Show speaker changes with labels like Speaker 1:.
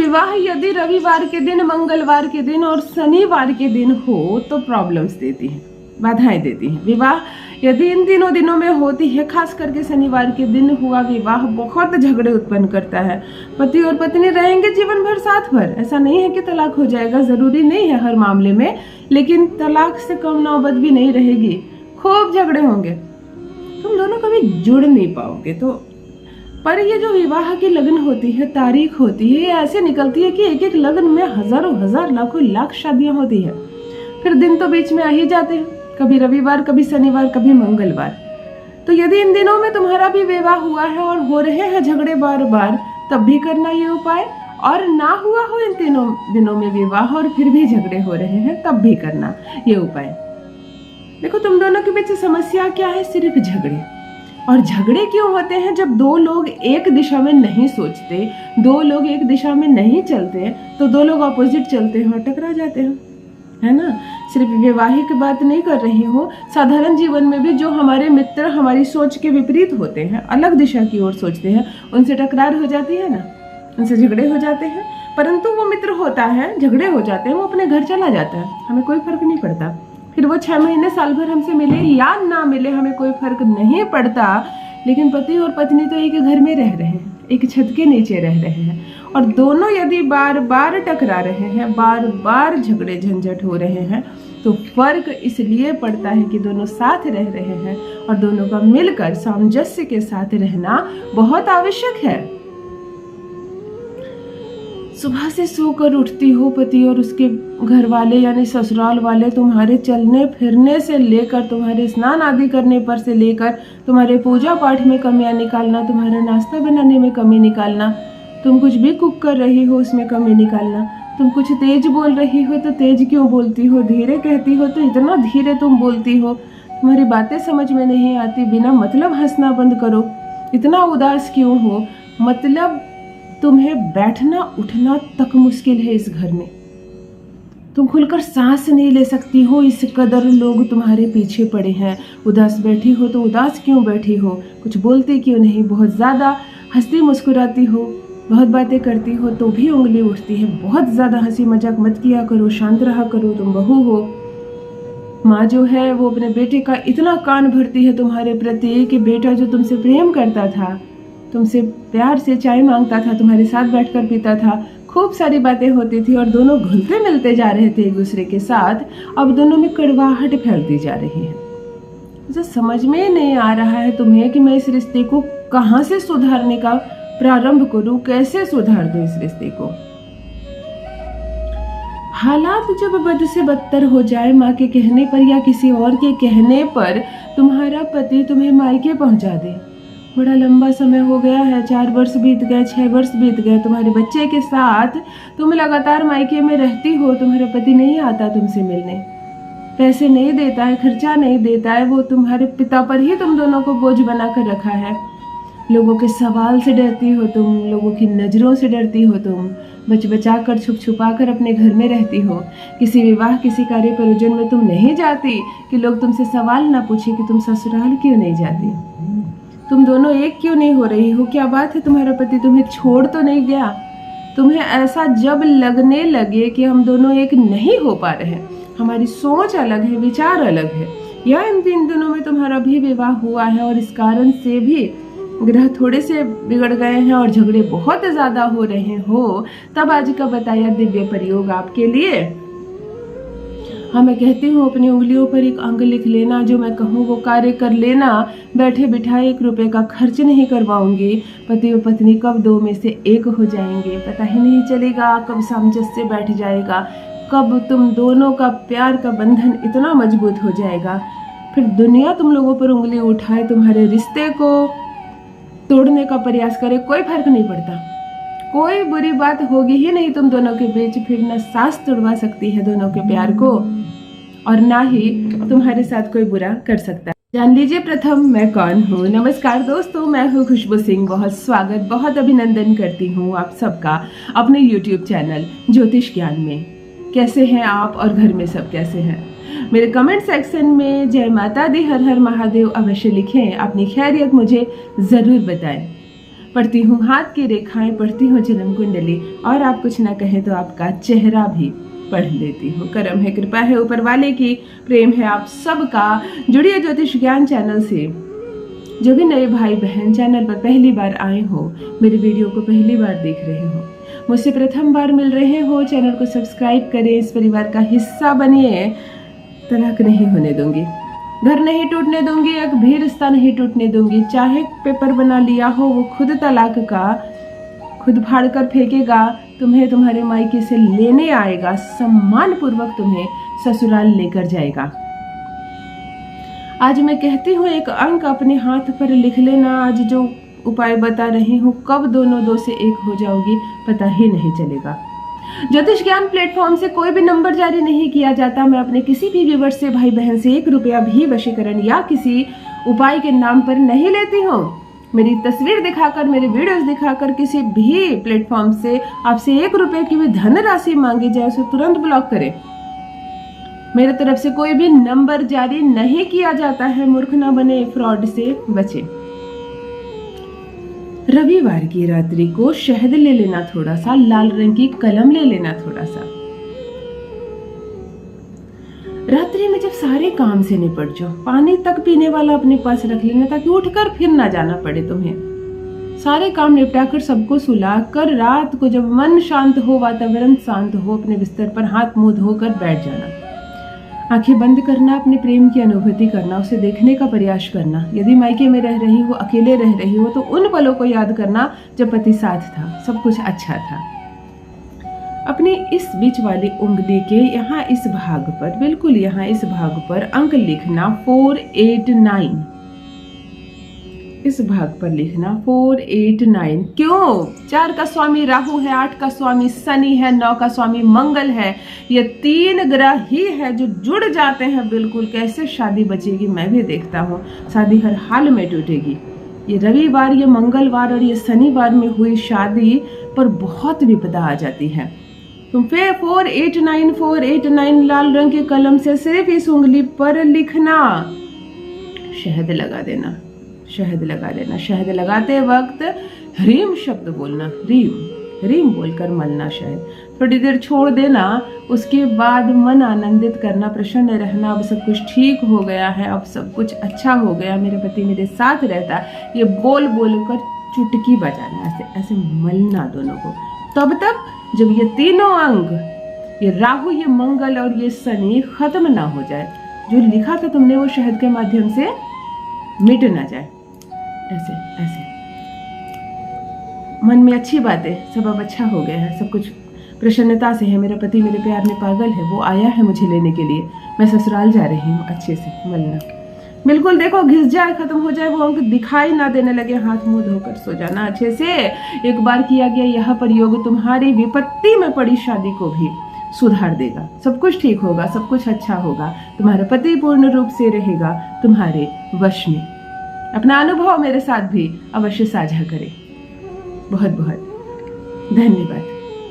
Speaker 1: विवाह यदि रविवार के दिन, मंगलवार के दिन और शनिवार के दिन हो तो प्रॉब्लम्स देती है, बाधाएं देती है। विवाह यदि इन दिनों में होती है, खास करके शनिवार के दिन हुआ विवाह, बहुत झगड़े उत्पन्न करता है। पति और पत्नी रहेंगे जीवन भर साथ भर, ऐसा नहीं है कि तलाक हो जाएगा, जरूरी नहीं है हर मामले में, लेकिन तलाक से कम नौबत भी नहीं रहेगी, खूब झगड़े होंगे, तुम दोनों कभी जुड़ नहीं पाओगे। तो पर ये जो विवाह की लगन होती है, तारीख होती है, ये ऐसे निकलती है कि एक एक लगन में हजारों हजार लाखों लाख शादियां होती है। फिर दिन तो बीच में आ ही जाते हैं, कभी रविवार, कभी शनिवार, कभी मंगलवार। तो यदि इन दिनों में तुम्हारा भी विवाह हुआ है और हो रहे हैं झगड़े बार बार, तब भी करना ये उपाय, और ना हुआ हो इन तीनों दिनों में विवाह और फिर भी झगड़े हो रहे हैं, तब भी करना ये उपाय। देखो, तुम दोनों के बीच समस्या क्या है? सिर्फ झगड़े। और झगड़े क्यों होते हैं? जब दो लोग एक दिशा में नहीं सोचते, दो लोग एक दिशा में नहीं चलते, तो दो लोग ऑपोजिट चलते हैं और टकरा जाते हैं, है ना। सिर्फ वैवाहिक बात नहीं कर रही हूँ, साधारण जीवन में भी जो हमारे मित्र हमारी सोच के विपरीत होते हैं, अलग दिशा की ओर सोचते हैं, उनसे टकरार हो जाती है ना, उनसे झगड़े हो जाते हैं। परंतु वो मित्र होता है, झगड़े हो जाते हैं, वो अपने घर चला जाता है, हमें कोई फर्क नहीं पड़ता। फिर वो 6 महीने साल भर हमसे मिले या ना मिले, हमें कोई फर्क नहीं पड़ता। लेकिन पति और पत्नी तो एक घर में रह रहे हैं, एक छत के नीचे रह रहे हैं, और दोनों यदि बार बार टकरा रहे हैं, बार बार झगड़े झंझट हो रहे हैं, तो फर्क इसलिए पड़ता है कि दोनों साथ रह रहे हैं और दोनों का मिलकर सामंजस्य के साथ रहना बहुत आवश्यक है। सुबह से सोकर उठती हो, पति और उसके घर वाले यानी ससुराल वाले तुम्हारे चलने फिरने से लेकर, तुम्हारे स्नान आदि करने पर से लेकर, तुम्हारे पूजा पाठ में कमियां निकालना, तुम्हारा नाश्ता बनाने में कमी निकालना, तुम कुछ भी कुक कर रही हो उसमें कमी निकालना, तुम कुछ तेज बोल रही हो तो तेज क्यों बोलती हो, धीरे कहती हो तो इतना धीरे तुम बोलती हो, तुम्हारी बातें समझ में नहीं आती, बिना मतलब हंसना बंद करो, इतना उदास क्यों हो, मतलब तुम्हें बैठना उठना तक मुश्किल है इस घर में, तुम खुलकर सांस नहीं ले सकती हो, इस कदर लोग तुम्हारे पीछे पड़े हैं। उदास बैठी हो तो उदास क्यों बैठी हो, कुछ बोलती क्यों नहीं, बहुत ज़्यादा हंसती मुस्कुराती हो, बहुत बातें करती हो तो भी उंगली उठती है, बहुत ज़्यादा हंसी मजाक मत किया करो, शांत रहा करो, तुम बहू हो। माँ जो है वो अपने बेटे का इतना कान भरती है तुम्हारे प्रति कि बेटा जो तुमसे प्रेम करता था, तुमसे प्यार से चाय मांगता था, तुम्हारे साथ बैठकर पीता था, खूब सारी बातें होती थी और दोनों घुलते मिलते जा रहे थे एक दूसरे के साथ, अब दोनों में कड़वाहट फैलती जा रही है। मुझे समझ में नहीं आ रहा है तुम्हें कि मैं इस रिश्ते को कहाँ से सुधारने का प्रारंभ करूं, कैसे सुधार दूं इस रिश्ते को। हालात जब बद से बदतर हो जाए, माँ के कहने पर या किसी और के कहने पर तुम्हारा पति तुम्हें मायके पहुंचा दे, बड़ा लंबा समय हो गया है, 4 वर्ष बीत गए, 6 वर्ष बीत गए, तुम्हारे बच्चे के साथ तुम लगातार मायके में रहती हो, तुम्हारा पति नहीं आता तुमसे मिलने, पैसे नहीं देता है, खर्चा नहीं देता है, वो तुम्हारे पिता पर ही तुम दोनों को बोझ बना कर रखा है। लोगों के सवाल से डरती हो तुम, लोगों की नज़रों से डरती हो तुम, बच बचा कर छुप छुपा कर अपने घर में रहती हो। किसी विवाह किसी कार्य प्रयोजन में तुम नहीं जाती कि लोग तुमसे सवाल ना पूछे कि तुम ससुराल क्यों नहीं जाती, तुम दोनों एक क्यों नहीं हो रही हो, क्या बात है, तुम्हारा पति तुम्हें छोड़ तो नहीं गया। तुम्हें ऐसा जब लगने लगे कि हम दोनों एक नहीं हो पा रहे हैं, हमारी सोच अलग है, विचार अलग है, या इन 3 दिनों में तुम्हारा भी विवाह हुआ है और इस कारण से भी ग्रह थोड़े से बिगड़ गए हैं और झगड़े बहुत ज़्यादा हो रहे हो, तब आज का बताया दिव्य प्रयोग आपके लिए। हाँ, मैं कहती हूँ अपनी उंगलियों पर एक अंग लिख लेना, जो मैं कहूँ वो कार्य कर लेना, बैठे बिठाए 1 रुपए का खर्च नहीं करवाऊंगी, पति और पत्नी कब 2 में से 1 हो जाएंगे पता ही नहीं चलेगा, कब सामंजस्य बैठ जाएगा, कब तुम दोनों का प्यार का बंधन इतना मजबूत हो जाएगा, फिर दुनिया तुम लोगों पर उंगली उठाए, तुम्हारे रिश्ते को तोड़ने का प्रयास करे, कोई फर्क नहीं पड़ता, कोई बुरी बात होगी ही नहीं तुम दोनों के बीच, फिर न सास तोड़वा सकती है दोनों के प्यार को और ना ही तुम्हारे साथ कोई बुरा कर सकता है। जान लीजिए प्रथम मैं कौन हूँ। नमस्कार दोस्तों, मैं हूँ खुशबू सिंह, बहुत स्वागत, बहुत अभिनंदन करती हूँ आप सबका अपने YouTube चैनल ज्योतिष ज्ञान में। कैसे हैं आप और घर में सब कैसे हैं? मेरे कमेंट सेक्शन में जय माता दी, हर हर महादेव अवश्य लिखें, अपनी खैरियत मुझे ज़रूर बताएं। पढ़ती हूँ हाथ की रेखाएं, पढ़ती हूँ जन्म कुंडली, और आप कुछ ना कहें तो आपका चेहरा भी पढ़ लेती हूँ। करम है, कृपा है ऊपर वाले की, प्रेम है आप सबका। जुड़िए ज्योतिष ज्ञान चैनल से। जो भी नए भाई बहन चैनल पर पहली बार आए हो, मेरे वीडियो को पहली बार देख रहे हो, मुझसे प्रथम बार मिल रहे हो, चैनल को सब्सक्राइब करें, इस परिवार का हिस्सा बनिए। तलाक नहीं होने दूंगी, घर नहीं टूटने दूंगी, एक भी रिश्ता नहीं टूटने दूंगी। चाहे पेपर बना लिया हो, वो खुद तलाक का खुद फाड़ कर फेंकेगा, तुम्हें तुम्हारे मायके से लेने आएगा, सम्मान पूर्वक तुम्हें ससुराल लेकर जाएगा। आज मैं कहती हूँ एक अंक अपने हाथ पर लिख लेना। आज जो उपाय बता रही हूँ, कब दोनों दो से एक हो जाओगी पता ही नहीं चलेगा। ज्योतिष ज्ञान प्लेटफॉर्म से कोई भी नंबर जारी नहीं किया जाता। मैं अपने किसी भी व्यूअर से, भाई बहन से 1 रुपया भी वशीकरण या किसी उपाय के नाम पर नहीं लेती हूँ। मेरी तस्वीर दिखाकर, मेरे वीडियोस दिखाकर किसी भी प्लेटफॉर्म से आपसे 1 रुपये की भी धनराशि मांगी जाए, उसे तुरंत ब्लॉक करें। मेरे तरफ से कोई भी नंबर जारी नहीं किया जाता है। मूर्ख ना बने, फ्रॉड से बचे। रविवार की रात्रि को शहद ले लेना थोड़ा सा, लाल रंग की कलम ले लेना थोड़ा सा। रात्रि में जब सारे काम से निपट जाओ, पानी तक पीने वाला अपने पास रख लेना, ताकि उठकर फिर ना जाना पड़े तुम्हें। सारे काम निपटाकर, सबको सुलाकर, रात को जब मन शांत हो, वातावरण शांत हो, अपने बिस्तर पर हाथ मुंह धोकर बैठ जाना। आंखें बंद करना, अपने प्रेम की अनुभूति करना, उसे देखने का प्रयास करना। यदि मायके में रह रही हो, अकेले रह रही हो, तो उन पलों को याद करना जब पति साथ था, सब कुछ अच्छा था। अपनी इस बीच वाली उंगली के यहाँ इस भाग पर, बिल्कुल यहाँ इस भाग पर अंक लिखना 489। इस भाग पर लिखना 489। क्यों? 4 का स्वामी राहु है, 8 का स्वामी शनि है, 9 का स्वामी मंगल है। ये 3 ग्रह ही है जो जुड़ जाते हैं। बिल्कुल कैसे शादी बचेगी मैं भी देखता हूँ। शादी हर हाल में टूटेगी। ये रविवार, ये मंगलवार और ये शनिवार में हुई शादी पर बहुत विपदा आ जाती है। तुम फिर 489 लाल रंग के कलम से सिर्फ इस उंगली पर लिखना। शहद लगा देना, शहद लगा लेना। शहद लगाते वक्त ह्रीम शब्द बोलना, रीम रीम बोलकर मलना शहद। थोड़ी देर छोड़ देना, उसके बाद मन आनंदित करना, प्रसन्न रहना। अब सब कुछ ठीक हो गया है, अब सब कुछ अच्छा हो गया, मेरे पति मेरे साथ रहता। ये बोल बोलकर चुटकी बजाना, ऐसे ऐसे मलना दोनों को। तब तक जब ये तीनों अंग, ये राहु, ये मंगल और ये शनि खत्म ना हो जाए, जो लिखा था तुमने वो शहद के माध्यम से मिट ना जाए। ऐसे ऐसे मन में अच्छी बातें, सब अब अच्छा हो गया है, सब कुछ प्रसन्नता से है। मेरा पति मेरे प्यार में पागल है, वो आया है मुझे लेने के लिए, मैं ससुराल जा रही हूँ। अच्छे से मलना, बिल्कुल देखो घिस जाए, खत्म हो जाए, वो अंक दिखाई ना देने लगे। हाथ मुंह धोकर सो जाना अच्छे से। एक बार किया गया यह प्रयोग तुम्हारी विपत्ति में पड़ी शादी को भी सुधार देगा। सब कुछ ठीक होगा, सब कुछ अच्छा होगा। तुम्हारा पति पूर्ण रूप से रहेगा तुम्हारे वश में। अपना अनुभव मेरे साथ भी अवश्य साझा करें। बहुत बहुत धन्यवाद।